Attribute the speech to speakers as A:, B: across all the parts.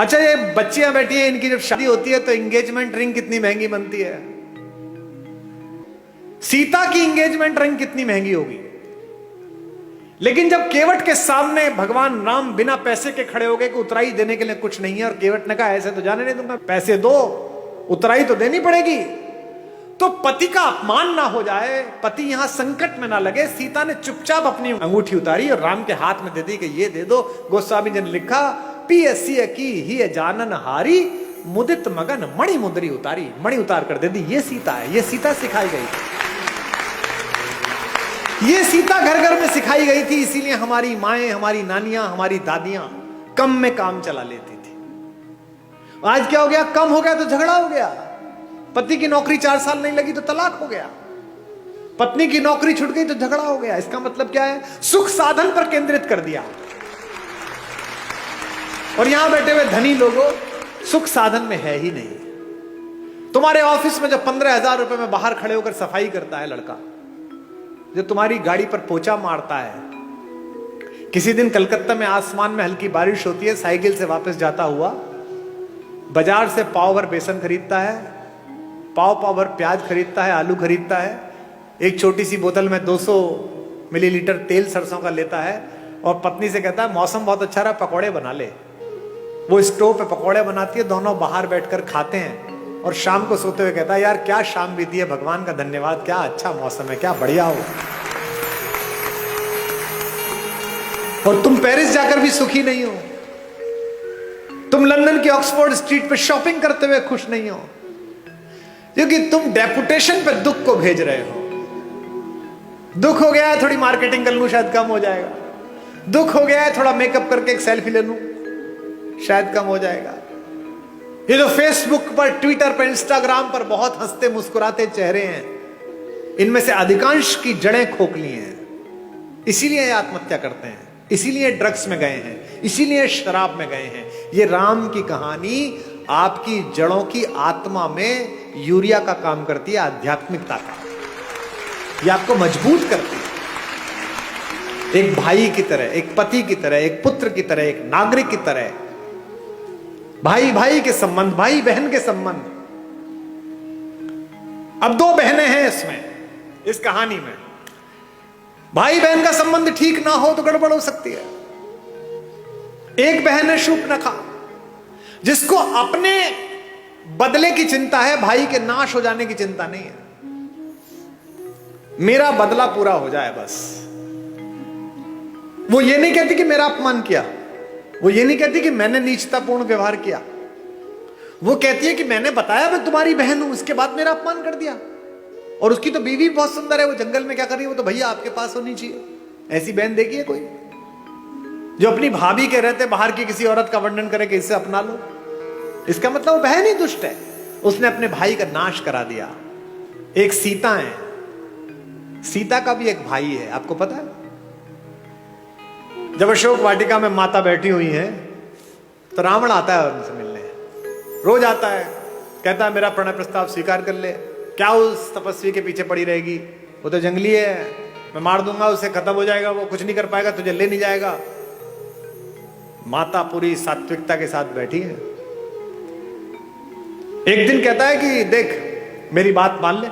A: अच्छा, ये बच्चियां बैठी हैं, इनकी जब शादी होती है तो एंगेजमेंट रिंग कितनी महंगी बनती है। सीता की एंगेजमेंट रिंग कितनी महंगी होगी, लेकिन जब केवट के सामने भगवान राम बिना पैसे के खड़े हो गए कि उतराई देने के लिए कुछ नहीं है, और केवट ने कहा ऐसे तो जाने नहीं दूंगा, पैसे दो, उतराई तो देनी पड़ेगी। तो पति का अपमान ना हो जाए, पति यहां संकट में ना लगे, सीता ने चुपचाप अपनी अंगूठी उतारी और राम के हाथ में दे दी कि ये दे दो। गोस्वामी जी ने लिखा, पियसिय की ही जानन हारी, मुदित मगन मणि मुद्री उतारी। मणि उतार कर दे दी। ये सीता है, ये सीता सिखाई गई, ये सीता घर घर में सिखाई गई थी। इसीलिए हमारी माएं, हमारी नानियां, हमारी दादियां कम में काम चला लेती थी। आज क्या हो गया, कम हो गया तो झगड़ा हो गया। पति की नौकरी 4 साल नहीं लगी तो तलाक हो गया, पत्नी की नौकरी छूट गई तो झगड़ा हो गया। इसका मतलब क्या है, सुख साधन पर केंद्रित कर दिया। और यहां बैठे हुए धनी लोगों, सुख साधन में है ही नहीं। तुम्हारे ऑफिस में जब 15,000 रुपए में बाहर खड़े होकर सफाई करता है लड़का, जो तुम्हारी गाड़ी पर पोछा मारता है, किसी दिन कलकत्ता में आसमान में हल्की बारिश होती है, साइकिल से वापस जाता हुआ बाजार से पाव भर बेसन खरीदता है, पाव भर प्याज खरीदता है, आलू खरीदता है, एक छोटी सी बोतल में 200 मिलीलीटर तेल सरसों का लेता है और पत्नी से कहता है मौसम बहुत अच्छा रहा, पकौड़े बना ले। वो स्टोव पे पकौड़े बनाती है, दोनों बाहर बैठकर खाते हैं और शाम को सोते हुए कहता है यार क्या शाम बीती है, भगवान का धन्यवाद, क्या अच्छा मौसम है, क्या बढ़िया हो। और तुम पेरिस जाकर भी सुखी नहीं हो, तुम लंदन की ऑक्सफोर्ड स्ट्रीट पे शॉपिंग करते हुए खुश नहीं हो, क्योंकि तुम डेपुटेशन पे दुख को भेज रहे हो। दुख हो गया है, थोड़ी मार्केटिंग कर लूं शायद कम हो जाएगा। दुख हो गया है, थोड़ा मेकअप करके एक सेल्फी ले लूं शायद कम हो जाएगा। ये जो फेसबुक पर, ट्विटर पर, इंस्टाग्राम पर बहुत हंसते मुस्कुराते चेहरे हैं, इनमें से अधिकांश की जड़ें खोखली हैं। इसीलिए आत्महत्या करते हैं, इसीलिए ड्रग्स में गए हैं, इसीलिए शराब में गए हैं। ये राम की कहानी आपकी जड़ों की आत्मा में यूरिया का काम करती है, आध्यात्मिकता का। ये आपको मजबूत करती है, एक भाई की तरह, एक पति की तरह, एक पुत्र की तरह, एक नागरिक की तरह। भाई भाई के संबंध, भाई बहन के संबंध। अब 2 बहनें हैं इसमें, इस कहानी में। भाई बहन का संबंध ठीक ना हो तो गड़बड़ हो सकती है। एक बहन है शूर्पणखा, जिसको अपने बदले की चिंता है, भाई के नाश हो जाने की चिंता नहीं है। मेरा बदला पूरा हो जाए बस। वो ये नहीं कहती कि मेरा अपमान किया, वो ये नहीं कहती कि मैंने नीचतापूर्ण व्यवहार किया, वो कहती है कि मैंने बताया मैं तुम्हारी बहन हूं, इसके बाद मेरा अपमान कर दिया। और उसकी तो बीवी बहुत सुंदर है, वो जंगल में क्या कर रही है, वो तो भैया आपके पास होनी चाहिए। ऐसी बहन देखी है कोई जो अपनी भाभी के रहते बाहर की किसी औरत का वर्णन करे कि इससे अपना लो? इसका मतलब वो बहन ही दुष्ट है, उसने अपने भाई का नाश करा दिया। एक सीता है, सीता का भी एक भाई है, आपको पता है? जब अशोक वाटिका में माता बैठी हुई है तो रावण आता है उनसे मिलने, रोज आता है, कहता है मेरा प्रणय प्रस्ताव स्वीकार कर ले। क्या उस तपस्वी के पीछे पड़ी रहेगी, वो तो जंगली है, मैं मार दूंगा उसे, खत्म हो जाएगा, वो कुछ नहीं कर पाएगा, तुझे ले नहीं जाएगा। माता पूरी सात्विकता के साथ बैठी है। एक दिन कहता है कि देख मेरी बात मान ले,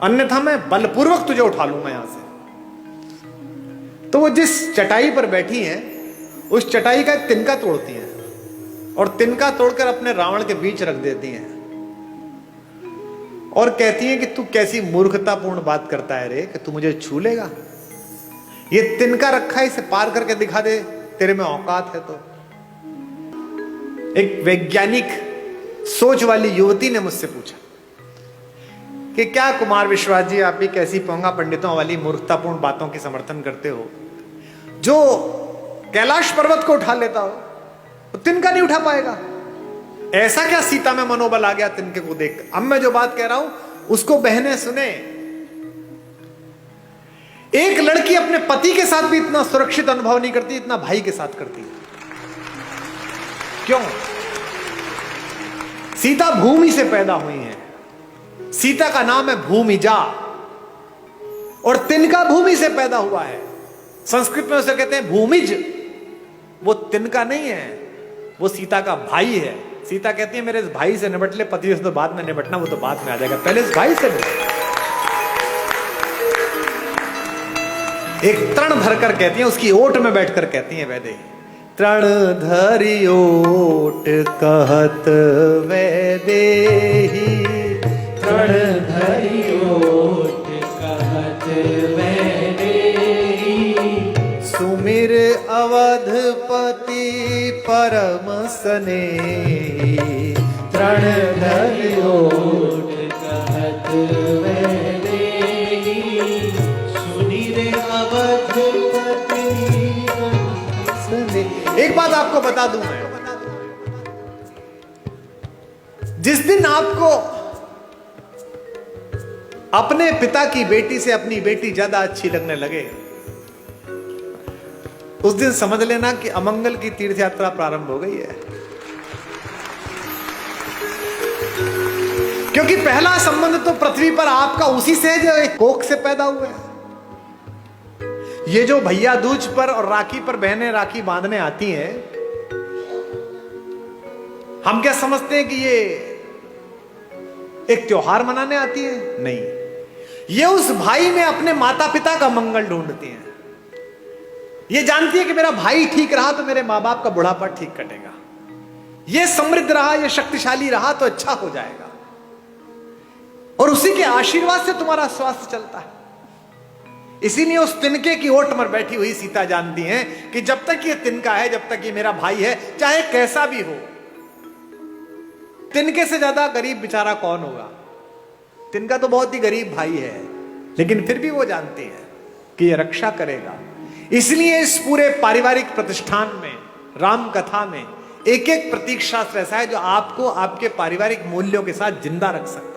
A: अन्यथा मैं बलपूर्वक तुझे उठा लूंगा यहां से। तो वो जिस चटाई पर बैठी हैं, उस चटाई का एक तिनका तोड़ती हैं और तिनका तोड़कर अपने रावण के बीच रख देती हैं और कहती हैं कि तू कैसी मूर्खतापूर्ण बात करता है रे, कि तू मुझे छू लेगा? ये तिनका रखा है, इसे पार करके दिखा दे, तेरे में औकात है तो। एक वैज्ञानिक सोच वाली युवती ने मुझसे पूछा कि क्या कुमार विश्वास जी आप भी कैसी पोंगा पंडितों वाली मूर्खतापूर्ण बातों की समर्थन करते हो? जो कैलाश पर्वत को उठा लेता हो तो तिनका नहीं उठा पाएगा। ऐसा क्या सीता में मनोबल आ गया तिनके को देख? अब मैं जो बात कह रहा हूं उसको बहनें सुने। एक लड़की अपने पति के साथ भी इतना सुरक्षित अनुभव नहीं करती, इतना भाई के साथ करती है। क्यों? सीता भूमि से पैदा हुई है, सीता का नाम है भूमिजा, और तिनका भूमि से पैदा हुआ है। संस्कृत में उसे कहते हैं भूमिज, वो तिनका नहीं है। वो सीता का भाई है। सीता कहती है मेरे इस भाई से निपट ले, पति से तो बाद में निपटना, वो तो बाद में आ जाएगा, पहले इस भाई से निपट। एक तृण धरकर कहती है, उसकी ओट में बैठकर कहती है वैदेही, तृण धरि ओट कहत वैदेही, तृण धरि ओट कहत वैदेही, सुमिर अवधपति परम स्नेही, तृण धरि ओट कहत वैदेही, सुनिर अवधपति। एक बात आपको बता दूं मैं, जिस दिन आपको अपने पिता की बेटी से अपनी बेटी ज्यादा अच्छी लगने लगे, उस दिन समझ लेना कि अमंगल की तीर्थ यात्रा प्रारंभ हो गई है। क्योंकि पहला संबंध तो पृथ्वी पर आपका उसी से है जो एक कोख से पैदा हुआ है। ये जो भैया दूज पर और राखी पर बहनें राखी बांधने आती हैं, हम क्या समझते हैं कि ये एक त्योहार मनाने आती है? नहीं, ये उस भाई में अपने माता पिता का मंगल ढूंढती हैं। ये जानती है कि मेरा भाई ठीक रहा तो मेरे मां बाप का बुढ़ापा ठीक कटेगा, ये समृद्ध रहा, ये शक्तिशाली रहा तो अच्छा हो जाएगा, और उसी के आशीर्वाद से तुम्हारा स्वास्थ्य चलता है। इसीलिए उस तिनके की ओट पर बैठी हुई सीता जानती है कि जब तक ये तिनका है, जब तक ये मेरा भाई है, चाहे कैसा भी हो, तिनके से ज्यादा गरीब बेचारा कौन होगा। तिनका तो बहुत ही गरीब भाई है, लेकिन फिर भी वो जानती है कि ये रक्षा करेगा। इसलिए इस पूरे पारिवारिक प्रतिष्ठान में, राम कथा में, एक एक प्रतीक शास्त्र ऐसा है जो आपको आपके पारिवारिक मूल्यों के साथ जिंदा रख सकता है।